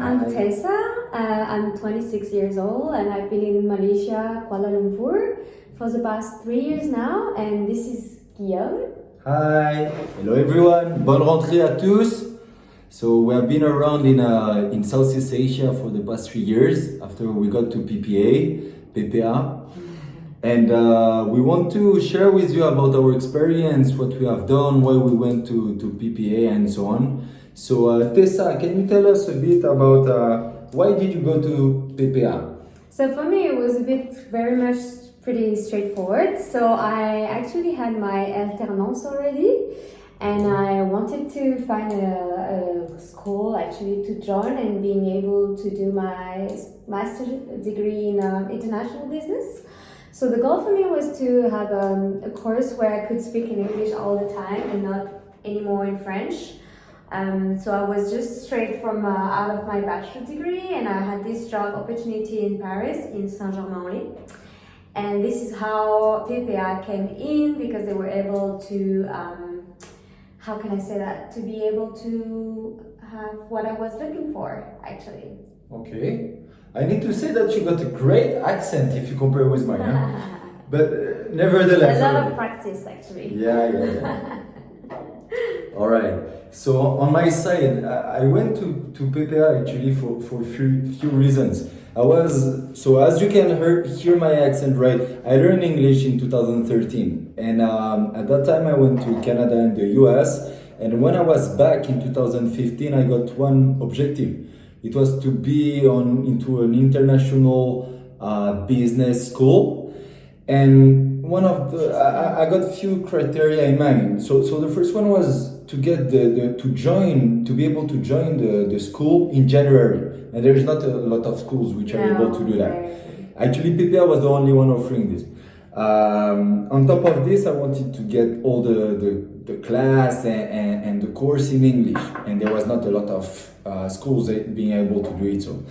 I'm Tessa. I'm 26 years old and I've been in Malaysia, Kuala Lumpur for the past 3 years now. And this is Guillaume. Hi, hello everyone. Bonne rentrée à tous. So we have been around in Southeast Asia for the past 3 years after we got to PPA. And we want to share with you about our experience, what we have done, why we went to PPA and so on. So Tessa, can you tell us a bit about why did you go to PPA? So for me it was very much pretty straightforward. So I actually had my alternance already and I wanted to find a school actually to join and being able to do my master's degree in international business. So the goal for me was to have a course where I could speak in English all the time and not anymore in French. So I was just straight from out of my bachelor degree and I had this job opportunity in Paris, in Saint-Germain-en-Laye. And this is how PPA came in because they were able to, how can I say that? To be able to have what I was looking for, actually. Okay. I need to say that you got a great accent if you compare with mine. Huh? But nevertheless. A lot of practice, actually. Yeah. All right. So on my side, I went to PPA actually for a few reasons. So as you can hear my accent right, I learned English in 2013. And at that time I went to Canada and the US. And when I was back in 2015, I got one objective. It was to be into an international business school. And I got few criteria in mind. So the first one was to get to be able to join the school in January. And there is not a lot of schools which are able to do that. Actually, PPA was the only one offering this. On top of this, I wanted to get all the class and the course in English. And there was not a lot of schools being able to do it so.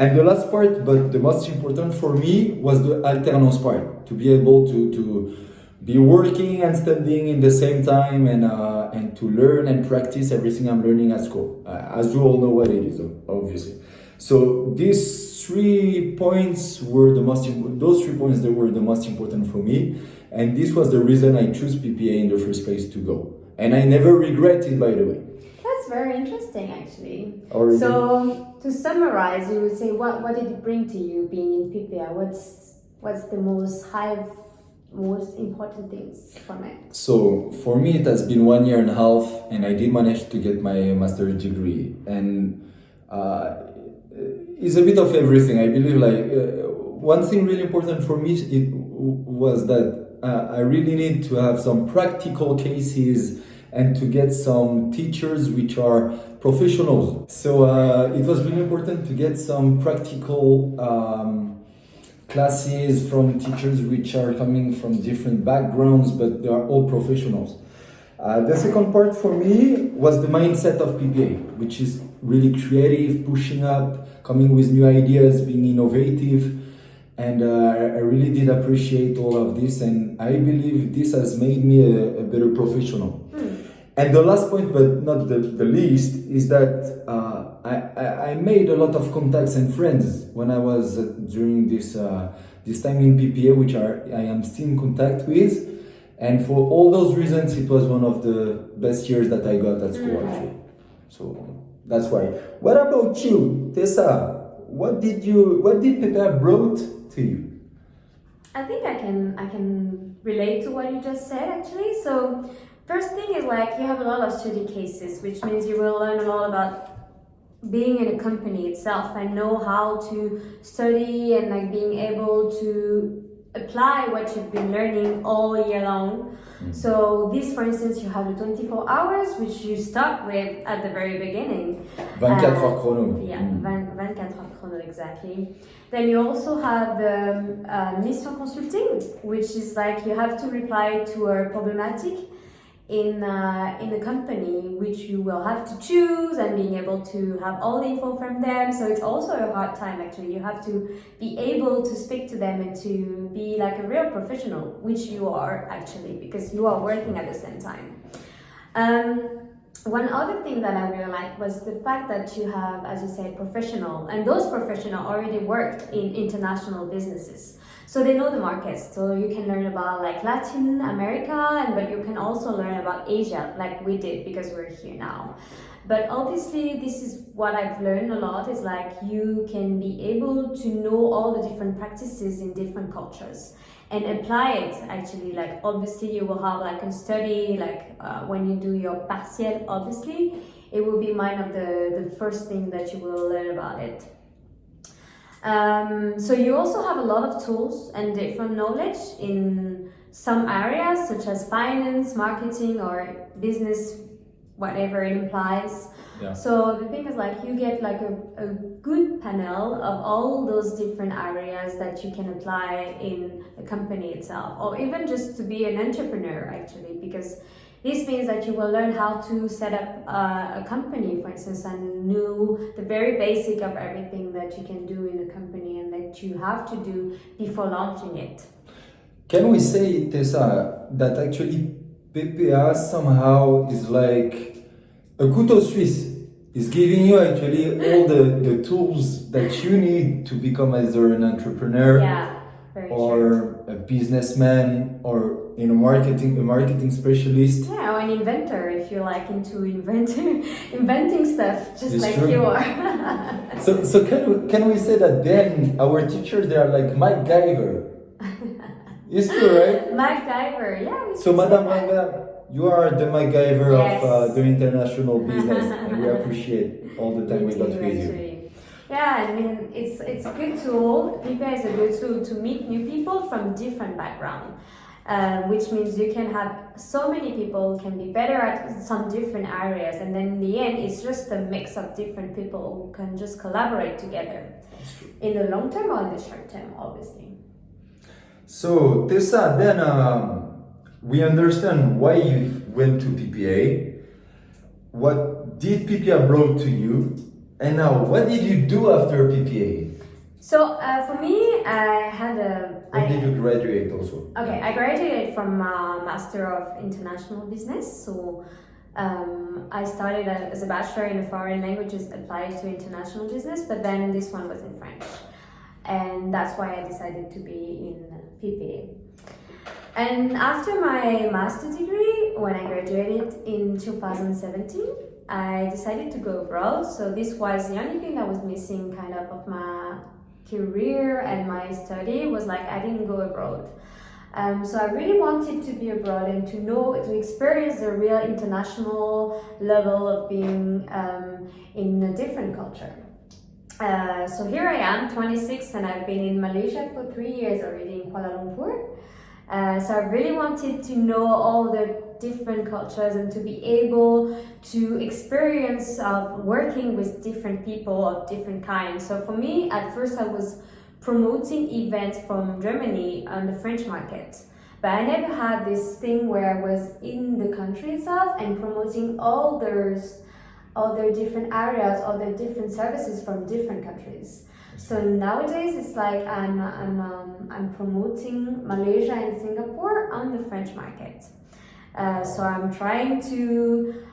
And the last part, but the most important for me, was the alternance part. To be able to be working and studying in the same time and to learn and practice everything I'm learning at school. As you all know what it is, obviously. So these 3 points were those 3 points that were the most important for me. And this was the reason I chose PPA in the first place to go. And I never regret it, by the way. That's very interesting, actually. Already. So to summarize, you would say what did it bring to you being in PPA? What's the most important things from it? So for me, it has been 1 year and a half, and I did manage to get my master's degree. And it's a bit of everything. I believe one thing really important for me was that I really need to have some practical cases and to get some teachers which are professionals. So it was really important to get some practical classes from teachers which are coming from different backgrounds, but they are all professionals. The second part for me was the mindset of PPA, which is really creative, pushing up, coming with new ideas, being innovative. And I really did appreciate all of this, and I believe this has made me a better professional. And the last point, but not the least, is that I made a lot of contacts and friends when I was during this time in PPA, which I am still in contact with. And for all those reasons, it was one of the best years that I got at school, actually. So that's why. What about you, Tessa? What did PPA brought to you? I think I can relate to what you just said, actually. So first thing is you have a lot of study cases, which means you will learn a lot about being in a company itself and know how to study and being able to apply what you've been learning all year long. So this, for instance, you have the 24 hours, which you start with at the very beginning. 24 heures chrono. Yeah, 24 heures chrono, exactly. Then you also have the mission consulting, which is you have to reply to a problematic in a company, which you will have to choose and being able to have all the info from them. So it's also a hard time, actually. You have to be able to speak to them and to be a real professional, which you are actually, because you are working at the same time. one other thing that I really liked was the fact that you have, as you said, professional, and those professionals already worked in international businesses. So they know the markets, so you can learn about like Latin America, but you can also learn about Asia, like we did because we're here now. But obviously, this is what I've learned a lot, is like you can be able to know all the different practices in different cultures and apply it actually. Like obviously you will have like a study, like when you do your partiel, obviously, it will be one of the first thing that you will learn about it. So you also have a lot of tools and different knowledge in some areas such as finance, marketing, or business, whatever it implies. Yeah. So the thing is like you get like a good panel of all those different areas that you can apply in the company itself, or even just to be an entrepreneur actually, because this means that you will learn how to set up a company, for instance, and know the very basic of everything that you can do in a company and that you have to do before launching it. Can we say, Tessa, that actually PPA somehow is like a couteau suisse? Is giving you actually all the tools that you need to become either an entrepreneur, yeah, very or true. a businessman, or a marketing specialist. Yeah, or an inventor if you're like into inventing stuff, just It's like true. you are. So can we say that then our teachers, they are like MacGyver? It's true, right? MacGyver, yeah. So Madame Ranguin, you are the MacGyver Yes. of the international business, and we appreciate all the time we got with you. Actually. Yeah, I mean, it's a good tool. PPA is a good tool to meet new people from different backgrounds, which means you can have so many people can be better at some different areas, and then in the end, it's just a mix of different people who can just collaborate together in the long term or in the short term, obviously. So Tessa, then we understand why you went to PPA. What did PPA brought to you? And now, what did you do after PPA? So for me, I had a... When did you graduate also? Okay, I graduated from Master of International Business. So I started as a bachelor in foreign languages applied to international business, but then this one was in French. And that's why I decided to be in PPA. And after my master's degree, when I graduated in 2017, I decided to go abroad. So this was the only thing that was missing kind of my career and my study, was like I didn't go abroad. So I really wanted to be abroad and to experience the real international level of being in a different culture. So here I am, 26, and I've been in Malaysia for 3 years already in Kuala Lumpur. So I really wanted to know all the different cultures and to be able to experience working with different people of different kinds. So for me, at first I was promoting events from Germany on the French market. But I never had this thing where I was in the country itself and promoting all their different areas, all their different services from different countries. So nowadays it's like I'm promoting Malaysia and Singapore on the French market. So I'm trying to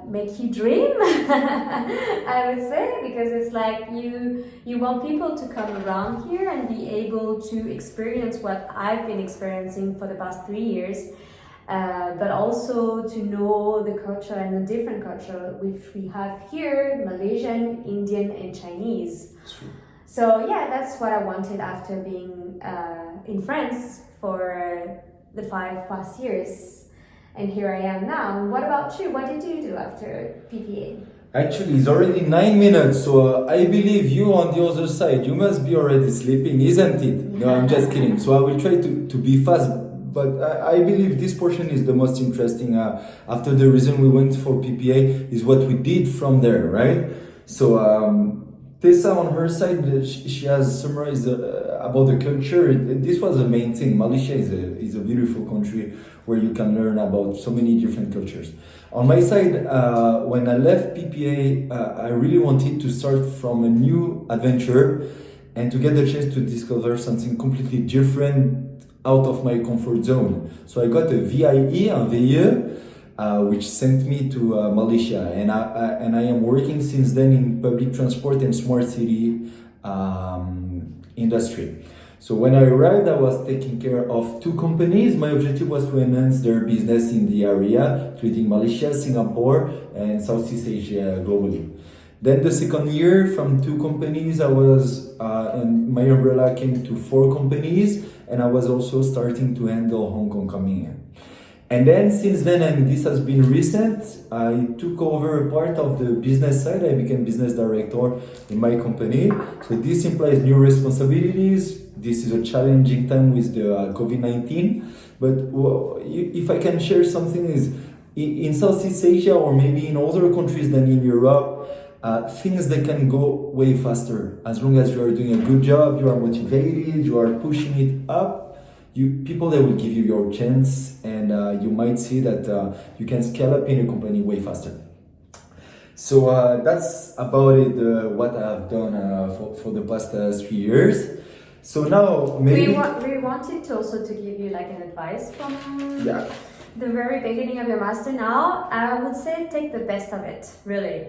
make you dream, I would say, because it's like you want people to come around here and be able to experience what I've been experiencing for the past 3 years. But also to know the culture and the different culture which we have here, Malaysian, Indian, and Chinese. So yeah, that's what I wanted after being in France for the 5+ years. And here I am now. What about you? What did you do after PPA? Actually, it's already 9 minutes, so I believe you on the other side, you must be already sleeping, isn't it? No, I'm just kidding. So I will try to be fast. But I believe this portion is the most interesting. After the reason we went for PPA is what we did from there, right? So Tessa on her side, she has summarized about the culture. This was the main thing. Malaysia is a beautiful country where you can learn about so many different cultures. On my side, when I left PPA, I really wanted to start from a new adventure and to get the chance to discover something completely different out of my comfort zone. So I got a VIE, un VIE, which sent me to Malaysia, and I am working since then in public transport and smart city industry. So when I arrived, I was taking care of 2 companies. My objective was to enhance their business in the area, including Malaysia, Singapore, and Southeast Asia globally. Then the second year, from 2 companies, and my umbrella came to 4 companies, and I was also starting to handle Hong Kong coming in. And then since then, and this has been recent, I took over a part of the business side. I became business director in my company. So this implies new responsibilities. This is a challenging time with the COVID-19. But if I can share something is, in Southeast Asia or maybe in other countries than in Europe, things that can go way faster. As long as you are doing a good job, you are motivated, you are pushing it up, people that will give you your chance, and you might see that you can scale up in a company way faster. So that's about it, what I've done for the past 3 years. So now maybe we wanted to also to give you like an advice from the very beginning of your master. Now I would say take the best of it. Really,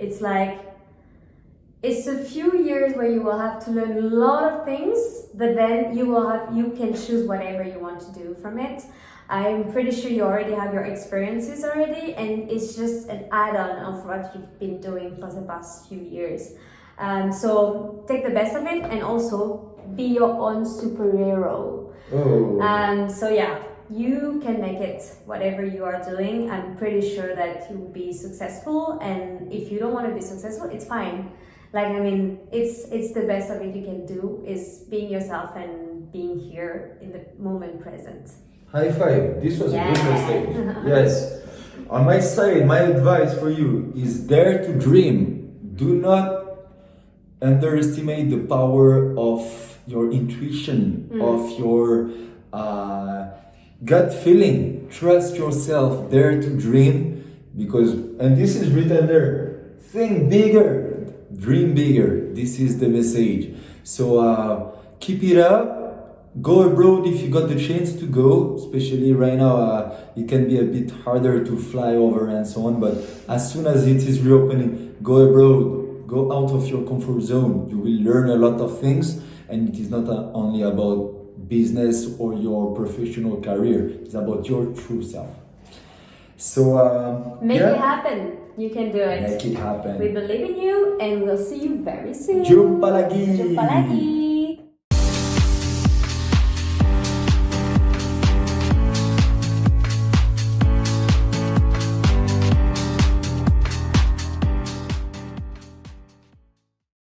it's a few years where you will have to learn a lot of things, but then you can choose whatever you want to do from it. I'm pretty sure you already have your experiences already, and it's just an add-on of what you've been doing for the past few years. So take the best of it, and also be your own superhero. So yeah, you can make it, whatever you are doing. I'm pretty sure that you will be successful, and if you don't want to be successful, it's fine. It's the best of it you can do is being yourself and being here in the moment present. High five. This was a good mistake. Yes. On my side, my advice for you is dare to dream. Do not underestimate the power of your intuition, of your gut feeling. Trust yourself, dare to dream, and this is written there, think bigger, dream bigger. This is the message. So keep it up. Go abroad if you got the chance to go, especially right now. It can be a bit harder to fly over and so on, but as soon as it is reopening, go abroad, go out of your comfort zone. You will learn a lot of things, and it is not only about business or your professional career. It's about your true self. So make it happen. You can do it. Make it happen. We believe in you, and we'll see you very soon. Jumpa lagi. Jumpa lagi.